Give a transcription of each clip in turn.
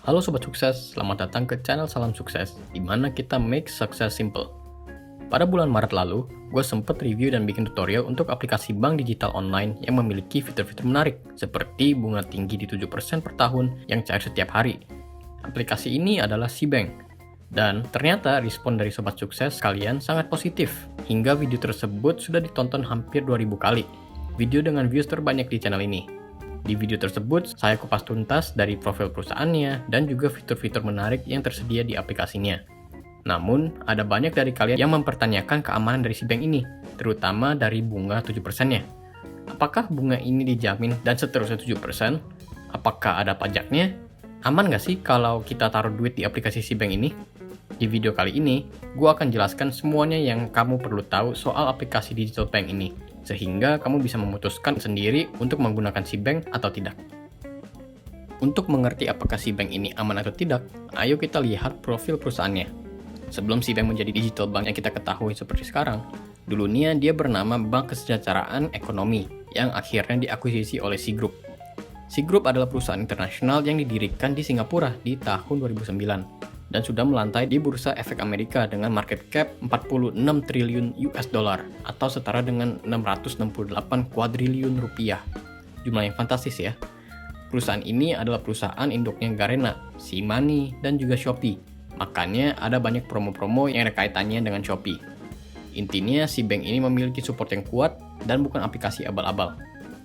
Halo Sobat Sukses, selamat datang ke channel Salam Sukses, di mana kita make success simple. Pada bulan Maret lalu, gue sempet review dan bikin tutorial untuk aplikasi bank digital online yang memiliki fitur-fitur menarik, seperti bunga tinggi di 7% per tahun yang cair setiap hari. Aplikasi ini adalah SeaBank, dan ternyata respon dari Sobat Sukses kalian sangat positif, hingga video tersebut sudah ditonton hampir 2000 kali, video dengan views terbanyak di channel ini. Di video tersebut, saya kupas tuntas dari profil perusahaannya dan juga fitur-fitur menarik yang tersedia di aplikasinya. Namun, ada banyak dari kalian yang mempertanyakan keamanan dari SeaBank ini, terutama dari bunga 7%-nya. Apakah bunga ini dijamin dan seterusnya 7%? Apakah ada pajaknya? Aman nggak sih kalau kita taruh duit di aplikasi SeaBank ini? Di video kali ini, gue akan jelaskan semuanya yang kamu perlu tahu soal aplikasi digital bank ini, sehingga kamu bisa memutuskan sendiri untuk menggunakan SeaBank atau tidak. Untuk mengerti apakah SeaBank ini aman atau tidak, ayo kita lihat profil perusahaannya. Sebelum SeaBank menjadi digital bank yang kita ketahui seperti sekarang, dulunya dia bernama Bank Kesejahteraan Ekonomi, yang akhirnya diakuisisi oleh Sea Group. Sea Group adalah perusahaan internasional yang didirikan di Singapura di tahun 2009, dan sudah melantai di Bursa Efek Amerika dengan market cap 46 triliun US dollar atau setara dengan 668 kuadriliun rupiah. Jumlah yang fantastis ya. Perusahaan ini adalah perusahaan induknya Garena, SeaMoney, dan juga Shopee. Makanya ada banyak promo-promo yang ada kaitannya dengan Shopee. Intinya SeaBank ini memiliki support yang kuat dan bukan aplikasi abal-abal.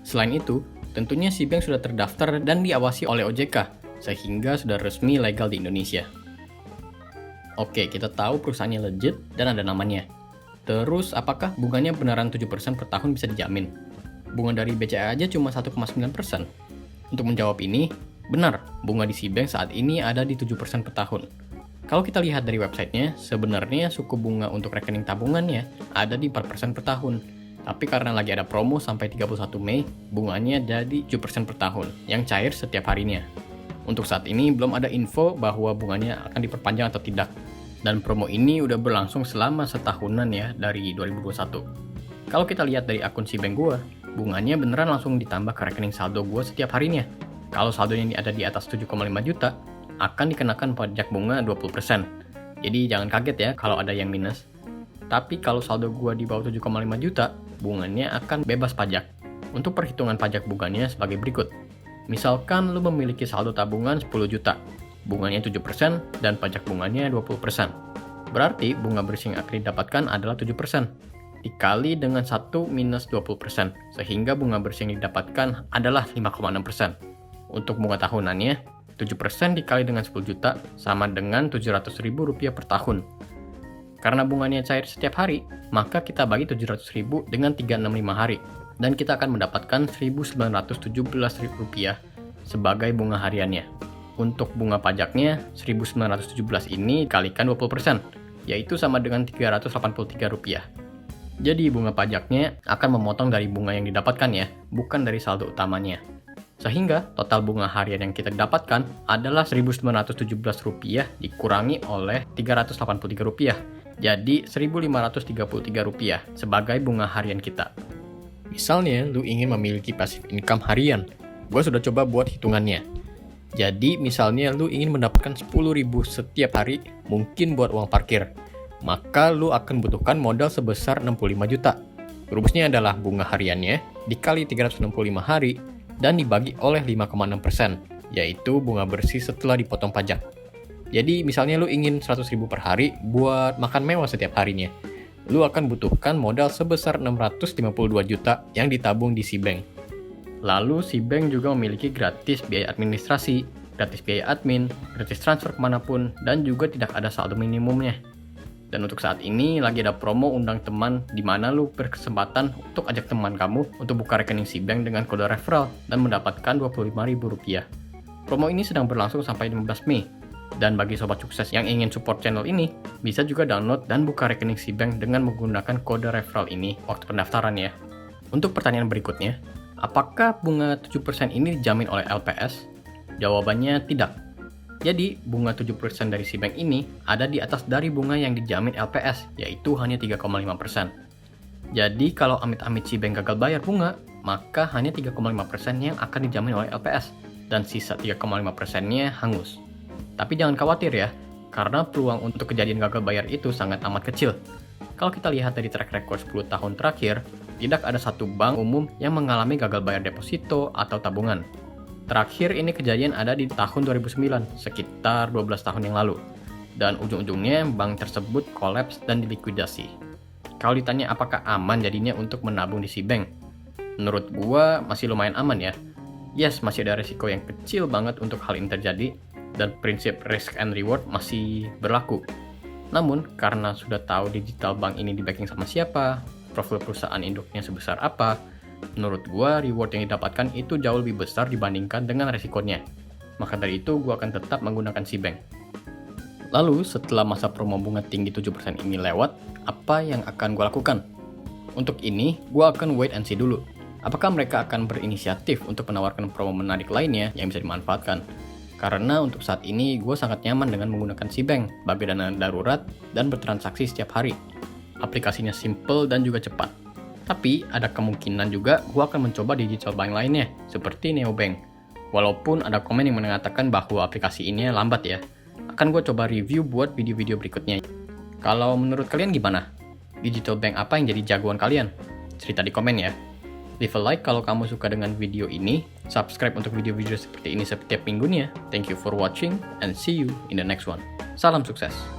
Selain itu, tentunya SeaBank sudah terdaftar dan diawasi oleh OJK, sehingga sudah resmi legal di Indonesia. Oke, kita tahu perusahaannya legit dan ada namanya. Terus, apakah bunganya beneran 7% per tahun bisa dijamin? Bunga dari BCA aja cuma 1,9%. Untuk menjawab ini, benar, bunga di SeaBank saat ini ada di 7% per tahun. Kalau kita lihat dari websitenya, sebenarnya suku bunga untuk rekening tabungannya ada di 4% per tahun. Tapi karena lagi ada promo sampai 31 Mei, bunganya jadi 7% per tahun, yang cair setiap harinya. Untuk saat ini belum ada info bahwa bunganya akan diperpanjang atau tidak. Dan promo ini udah berlangsung selama setahunan ya dari 2021. Kalau kita lihat dari akun SeaBank gua, bunganya beneran langsung ditambah ke rekening saldo gua setiap harinya. Kalau saldonya ada di atas 7,5 juta, akan dikenakan pajak bunga 20%. Jadi jangan kaget ya kalau ada yang minus. Tapi kalau saldo gua di bawah 7,5 juta, bunganya akan bebas pajak. Untuk perhitungan pajak bunganya sebagai berikut. Misalkan lu memiliki saldo tabungan 10 juta, bunganya 7% dan pajak bunganya 20%. Berarti bunga bersih yang akan didapatkan adalah 7%, dikali dengan 1 minus 20%, sehingga bunga bersih yang didapatkan adalah 5,6%. Untuk bunga tahunannya, 7% dikali dengan 10 juta sama dengan Rp700.000 per tahun. Karena bunganya cair setiap hari, maka kita bagi 700.000 dengan 365 hari. Dan kita akan mendapatkan Rp1.917 sebagai bunga hariannya. Untuk bunga pajaknya, 1.917 ini dikalikan 20%, yaitu sama dengan Rp383. Jadi bunga pajaknya akan memotong dari bunga yang didapatkan ya, bukan dari saldo utamanya. Sehingga total bunga harian yang kita dapatkan adalah Rp1.917 dikurangi oleh Rp383. Jadi Rp1.533 sebagai bunga harian kita. Misalnya, lu ingin memiliki passive income harian. Gue sudah coba buat hitungannya. Jadi, misalnya lu ingin mendapatkan 10.000 setiap hari, mungkin buat uang parkir. Maka lu akan butuhkan modal sebesar 65 juta. Rumusnya adalah bunga hariannya dikali 365 hari dan dibagi oleh 5,6%, yaitu bunga bersih setelah dipotong pajak. Jadi, misalnya lu ingin 100.000 per hari buat makan mewah setiap harinya. Lu akan butuhkan modal sebesar 652 juta yang ditabung di SeaBank. Lalu SeaBank juga memiliki gratis biaya administrasi, gratis biaya admin, gratis transfer kemanapun, dan juga tidak ada saldo minimumnya. Dan untuk saat ini lagi ada promo undang teman di mana lu berkesempatan untuk ajak teman kamu untuk buka rekening SeaBank dengan kode referral dan mendapatkan Rp25.000. Promo ini sedang berlangsung sampai 15 Mei. Dan bagi sobat sukses yang ingin support channel ini, bisa juga download dan buka rekening SeaBank dengan menggunakan kode referral ini waktu pendaftaran ya. Untuk pertanyaan berikutnya, apakah bunga 7% ini dijamin oleh LPS? Jawabannya tidak. Jadi, bunga 7% dari SeaBank ini ada di atas dari bunga yang dijamin LPS, yaitu hanya 3,5%. Jadi, kalau amit-amit SeaBank gagal bayar bunga, maka hanya 3,5% yang akan dijamin oleh LPS, dan sisa 3,5%-nya hangus. Tapi jangan khawatir ya, karena peluang untuk kejadian gagal bayar itu sangat amat kecil. Kalau kita lihat dari track record 10 tahun terakhir, tidak ada satu bank umum yang mengalami gagal bayar deposito atau tabungan. Terakhir ini kejadian ada di tahun 2009, sekitar 12 tahun yang lalu. Dan ujung-ujungnya bank tersebut kolaps dan dilikuidasi. Kalau ditanya apakah aman jadinya untuk menabung di Cbank? Menurut gua masih lumayan aman ya. Yes, masih ada resiko yang kecil banget untuk hal ini terjadi, dan prinsip risk and reward masih berlaku. Namun, karena sudah tahu digital bank ini di backing sama siapa, profil perusahaan induknya sebesar apa, menurut gua reward yang didapatkan itu jauh lebih besar dibandingkan dengan resikonya. Maka dari itu, gua akan tetap menggunakan Cbank. Lalu, setelah masa promo bunga tinggi 7% ini lewat, apa yang akan gua lakukan? Untuk ini, gua akan wait and see dulu. Apakah mereka akan berinisiatif untuk menawarkan promo menarik lainnya yang bisa dimanfaatkan? Karena untuk saat ini, gue sangat nyaman dengan menggunakan Cbank sebagai dana darurat dan bertransaksi setiap hari. Aplikasinya simple dan juga cepat. Tapi, ada kemungkinan juga gue akan mencoba digital bank lainnya, seperti Neobank. Walaupun ada komen yang mengatakan bahwa aplikasi ini lambat ya. Akan gue coba review buat video-video berikutnya. Kalau menurut kalian gimana? Digital bank apa yang jadi jagoan kalian? Cerita di komen ya. Leave a like kalau kamu suka dengan video ini, subscribe untuk video-video seperti ini setiap minggunya. Thank you for watching and see you in the next one. Salam sukses!